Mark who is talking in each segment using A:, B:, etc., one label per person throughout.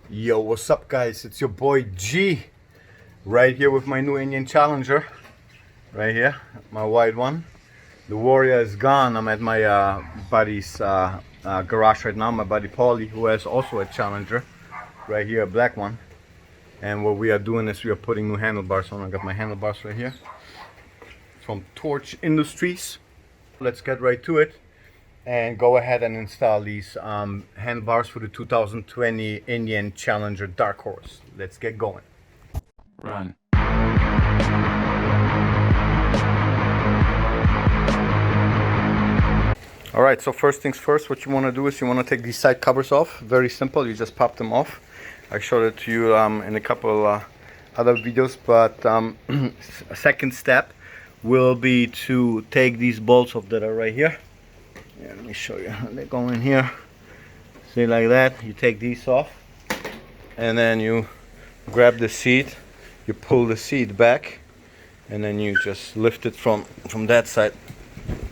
A: Yo, what's up guys? It's your boy G right here with my new Indian Challenger right here, my white one. The Warrior is gone. I'm at my buddy's garage right now, my buddy Paulie, who has also a Challenger right here, a black one. And what we are doing is we are putting new handlebars on. I got my handlebars right here from Torch Industries. Let's get right to it and go ahead and install these handlebars for the 2020 Indian Challenger Darkhorse. Let's get going.
B: Run.
A: Alright, so first things first, what you want to do is you want to take these side covers off. Very simple, you just pop them off. I showed it to you in a couple other videos, but a second step will be to take these bolts off that are right here. Yeah, let me show you. They go in here. See, like that. You take these off, and then you grab the seat. You pull the seat back, and then you just lift it from that side,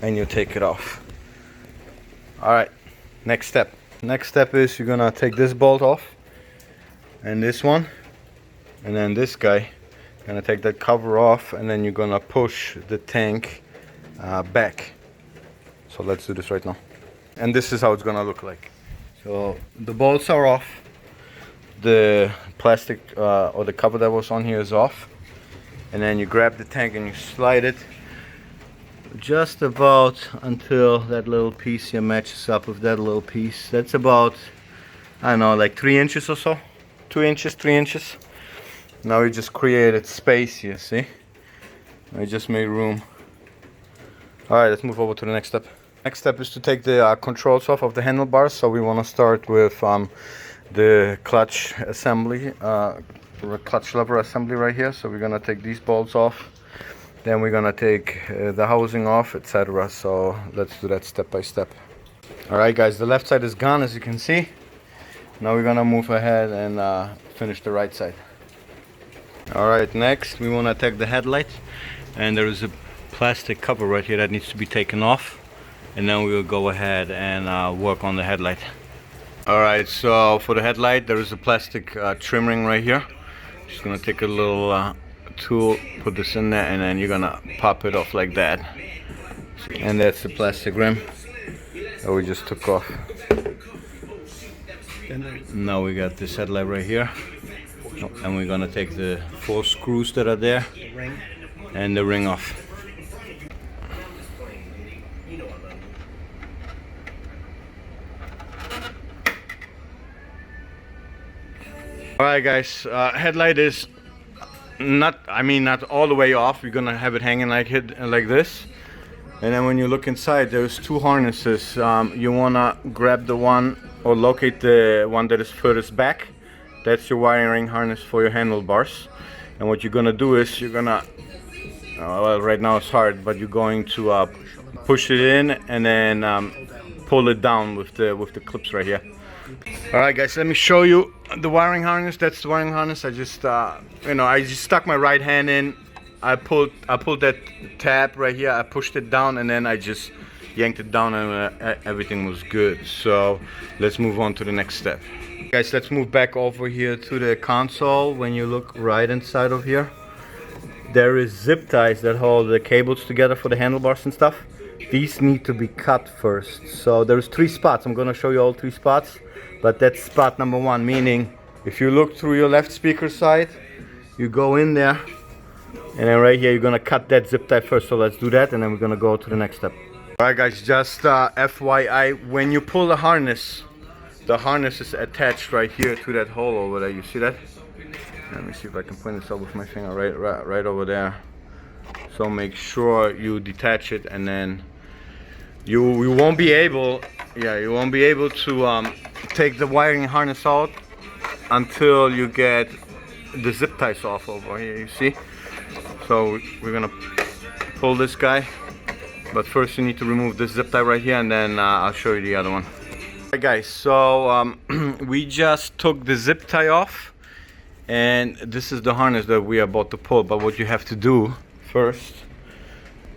A: and you take it off. All right. Next step. Next step is you're gonna take this bolt off, and this one, and then this guy. Gonna take that cover off, and then you're gonna push the tank back. So let's do this right now. And this is how it's gonna look like. So the bolts are off. The plastic or the cover that was on here is off. And then you grab the tank and you slide it just about until that little piece here matches up with that little piece. That's about, I don't know, like 3 inches or so. 2 inches, 3 inches. Now we just created space here, see? We just made room. Alright, let's move over to the next step. Next step is to take the controls off of the handlebars. So we want to start with the clutch assembly, clutch lever assembly right here. So we're going to take these bolts off. Then we're going to take the housing off, etc. So let's do that step by step. Alright guys, the left side is gone, as you can see. Now we're going to move ahead and finish the right side. Alright, next we want to take the headlight. And there is a plastic cover right here that needs to be taken off. And then we will go ahead and work on the headlight. Alright, so for the headlight there is a plastic trim ring right here. Just gonna take a little tool, put this in there, and then you're gonna pop it off like that. And that's the plastic rim that we just took off. Now we got this headlight right here. And we're gonna take the 4 screws that are there and the ring off. Alright guys, headlight is not all the way off. You're gonna have it hanging like this. And then when you look inside, there's 2 harnesses. You wanna grab the one or locate the one that is furthest back. That's your wiring harness for your handlebars. And what you're gonna do is you're gonna, well, right now it's hard, but you're going to push it in and then pull it down with the clips right here. Alright guys, let me show you the wiring harness. That's the wiring harness. I just I just stuck my right hand in. I pulled that tab right here. I pushed it down, and then I just yanked it down, and everything was good. So let's move on to the next step. Guys, let's move back over here to the console. When you look right inside of here, there is zip ties that hold the cables together for the handlebars and stuff. These need to be cut first. So there's 3 spots. I'm gonna show you all 3 spots. But that's spot number 1, meaning if you look through your left speaker side, you go in there, and then right here you're gonna cut that zip tie first. So let's do that, and then we're gonna go to the next step. Alright guys, just FYI, when you pull the harness is attached right here to that hole over there. You see that? Let me see if I can point this out with my finger right over there. So make sure you detach it, and then you won't be able to take the wiring harness out until you get the zip ties off over here, you see? So we're gonna pull this guy, but first you need to remove this zip tie right here, and then I'll show you the other one. Alright guys, so we just took the zip tie off, and this is the harness that we are about to pull. But what you have to do first,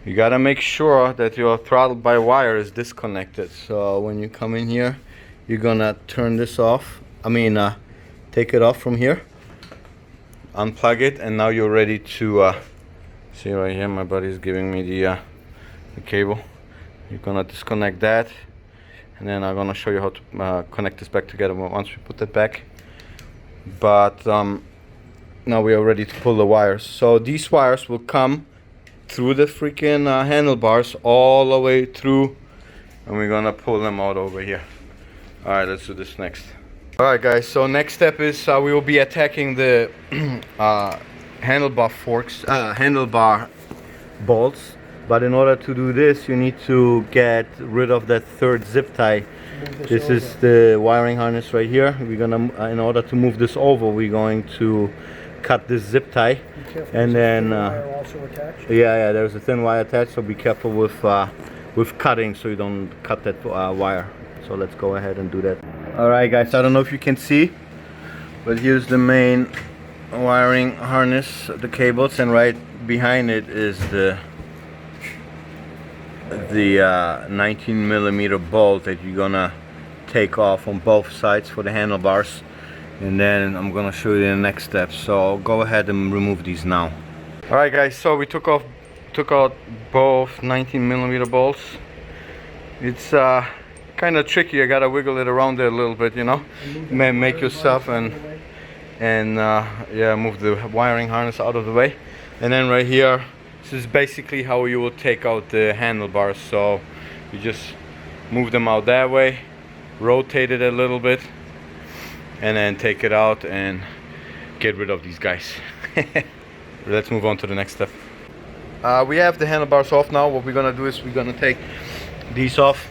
A: you gotta make sure that your throttle by wire is disconnected. So when you come in here, you're gonna turn this off. take it off from here, unplug it, and now you're ready to see right here. My buddy's giving me the cable. You're gonna disconnect that, and then I'm gonna show you how to connect this back together once we put that back. But now we are ready to pull the wires. So these wires will come through the freaking handlebars all the way through, and we're gonna pull them out over here. All right, let's do this next. All right, guys, so next step is we will be attacking the handlebar forks, handlebar bolts. But in order to do this, you need to get rid of that third zip tie. This is the wiring harness right here. We're gonna, in order to move this over, we're going to cut this zip tie, and then yeah, there's a thin wire attached. So be careful with cutting, so you don't cut that wire. So let's go ahead and do that. All right, guys. I don't know if you can see, but here's the main wiring harness, the cables, and right behind it is the 19 millimeter bolt that you're gonna take off on both sides for the handlebars, and then I'm gonna show you the next step. So I'll go ahead and remove these now. All right, guys, so we took out both 19 millimeter bolts. It's kind of tricky. I gotta wiggle it around there a little bit, you know, make yourself and yeah, move the wiring harness out of the way. And then right here, this is basically how you will take out the handlebars. So you just move them out that way, rotate it a little bit, and then take it out and get rid of these guys. Let's move on to the next step. We have the handlebars off now. What we're gonna do is we're gonna take these off,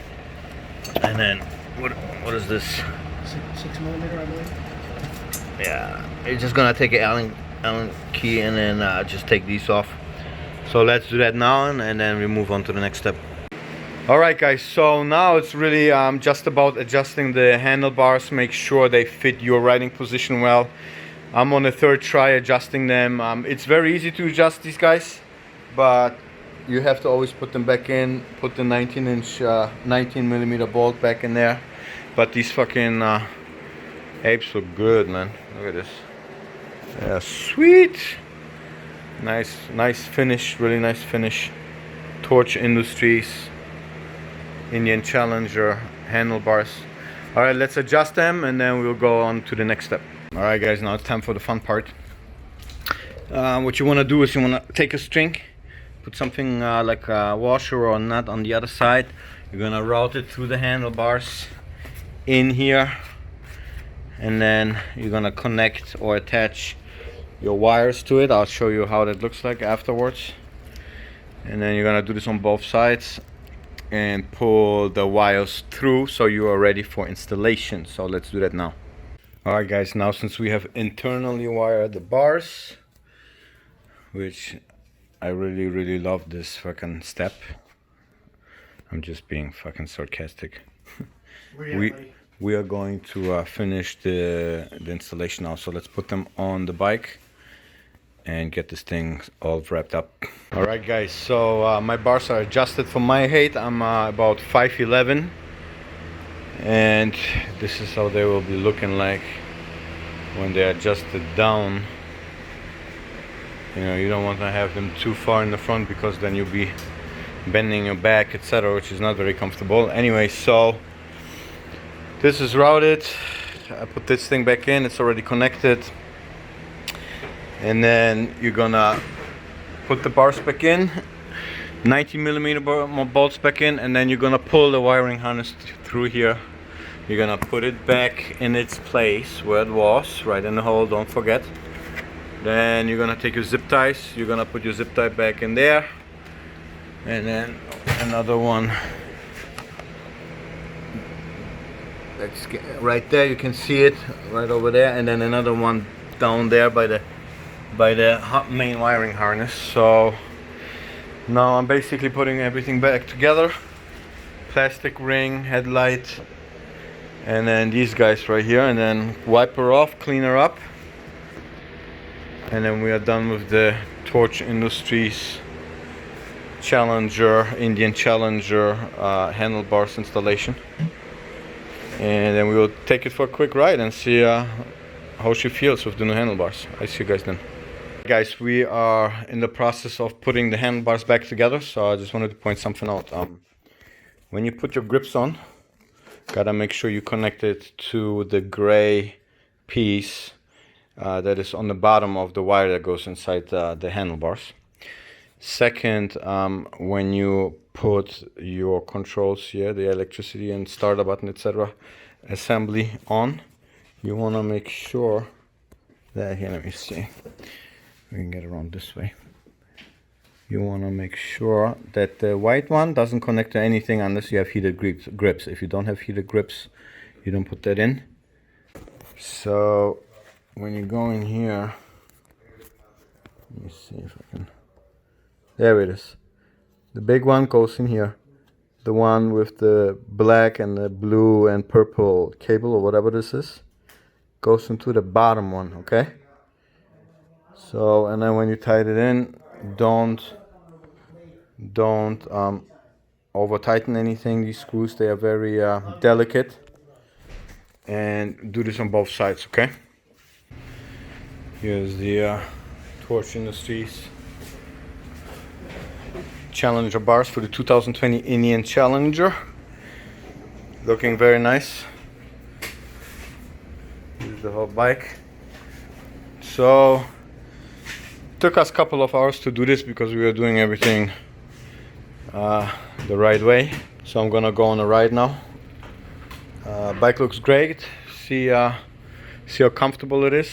A: and then what is this?
B: 6 millimeter, I believe.
A: Yeah, you're just gonna take an Allen key and then just take these off. So let's do that now, and then we move on to the next step. All right, guys, so now it's really just about adjusting the handlebars. Make sure they fit your riding position well. I'm on the third try adjusting them. It's very easy to adjust these guys, but you have to always put them back in, put the 19 millimeter bolt back in there. But these fucking apes look good, man. Look at this. Yeah, sweet. Nice finish, really nice finish. Torch Industries Indian Challenger Handlebars. All right, let's adjust them, and then we'll go on to the next step. All right, guys, now it's time for the fun part. What you want to do is you want to take a string, put something like a washer or a nut on the other side. You're gonna route it through the handlebars in here, and then you're gonna connect or attach your wires to it. I'll show you how that looks like afterwards. And then you're gonna do this on both sides and pull the wires through so you are ready for installation. So let's do that now. Alright, guys, now since we have internally wired the bars, which I really love this fucking step. I'm just being fucking sarcastic. We are going to finish the installation now. So let's put them on the bike and get this thing all wrapped up. All right, guys, so my bars are adjusted for my height. I'm about 5'11", and this is how they will be looking like when they're adjusted down. You know, you don't want to have them too far in the front, because then you'll be bending your back, etc., which is not very comfortable. Anyway, so this is routed. I put this thing back in, it's already connected. And then you're gonna put the bars back in, 19 millimeter bolts back in, and then you're gonna pull the wiring harness through here. You're gonna put it back in its place where it was, right in the hole, don't forget. Then you're gonna take your zip ties, you're gonna put your zip tie back in there, and then another one. That's right there, you can see it right over there, and then another one down there by the main wiring harness. So now I'm basically putting everything back together. Plastic ring, headlight, and then these guys right here, and then wipe her off, clean her up, and then we are done with the Torch Industries Indian Challenger handlebars installation. And then we will take it for a quick ride and see how she feels with the new handlebars. I see you guys then. Guys, we are in the process of putting the handlebars back together, so I just wanted to point something out. When you put your grips on, gotta make sure you connect it to the gray piece that is on the bottom of the wire that goes inside the handlebars. Second, when you put your controls here, the electricity and starter button, etc., assembly on, you want to make sure that here, let me see, we can get around this way. You want to make sure that the white one doesn't connect to anything unless you have heated grips. If you don't have heated grips, you don't put that in. So when you go in here, let me see if I can, there it is. The big one goes in here. The one with the black and the blue and purple cable or whatever this is goes into the bottom one, okay? So, and then when you tighten it in, don't over tighten anything. These screws, they are very delicate, and do this on both sides, okay? Here's the Torch Industries Challenger bars for the 2020 Indian Challenger. Looking very nice. Here's the whole bike. So took us a couple of hours to do this because we were doing everything the right way. So I'm gonna go on a ride now. Bike looks great. See how comfortable it is,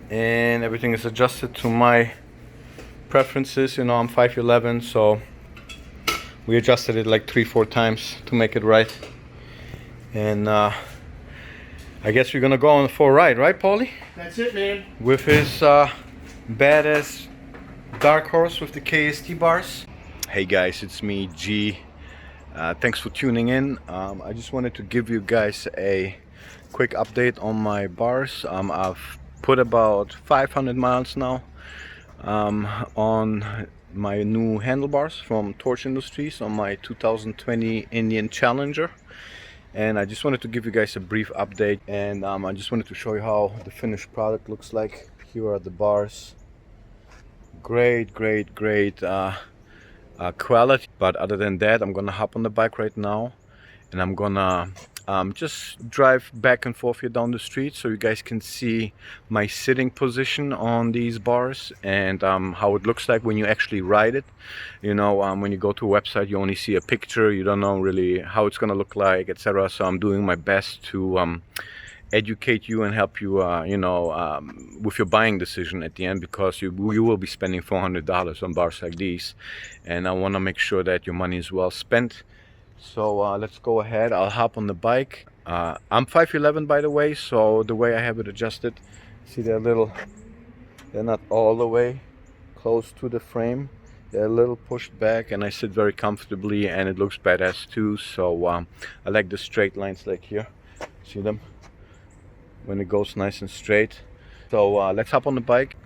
A: and everything is adjusted to my preferences. You know, I'm 5'11", so we adjusted it like 3-4 times to make it right. And I guess we're gonna go on for a ride, right, Paulie?
B: That's it, man.
A: With his badass Darkhorse with the KST bars. Hey guys, it's me, G. Thanks for tuning in. I just wanted to give you guys a quick update on my bars. I've put about 500 miles now on my new handlebars from Torch Industries on my 2020 Indian Challenger. And I just wanted to give you guys a brief update, and I just wanted to show you how the finished product looks like. Here are the bars. Great quality. But other than that, I'm gonna hop on the bike right now, and I'm gonna just drive back and forth here down the street so you guys can see my sitting position on these bars, and how it looks like when you actually ride it. You know, when you go to a website, you only see a picture, you don't know really how it's gonna look like, etc. So I'm doing my best to educate you and help you with your buying decision at the end, because you will be spending $400 on bars like these, and I want to make sure that your money is well spent. So let's go ahead. I'll hop on the bike. I'm 5'11", by the way, so the way I have it adjusted, see they're not all the way close to the frame. They're a little pushed back, and I sit very comfortably, and it looks badass too. So I like the straight lines like here. See them? When it goes nice and straight. So let's hop on the bike.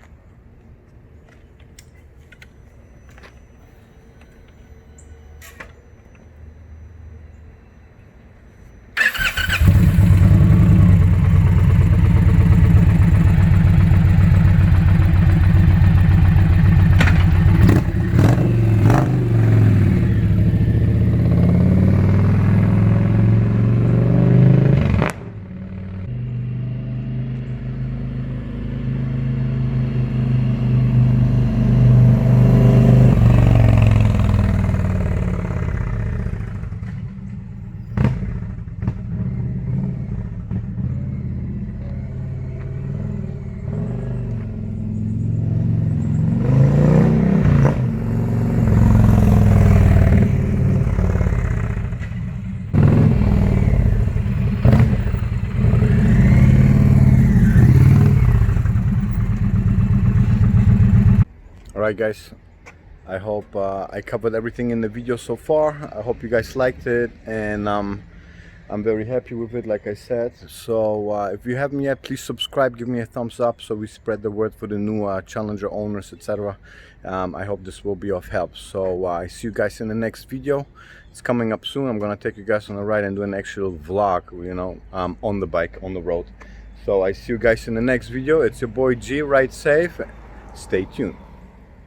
A: Alright guys, I hope I covered everything in the video so far. I hope you guys liked it, and I'm very happy with it, like I said. So if you haven't yet, please subscribe, give me a thumbs up so we spread the word for the new Challenger owners, etc. I hope this will be of help. So I see you guys in the next video. It's coming up soon. I'm gonna take you guys on a ride and do an actual vlog, you know, on the bike, on the road. So I see you guys in the next video. It's your boy G. Ride safe. Stay tuned.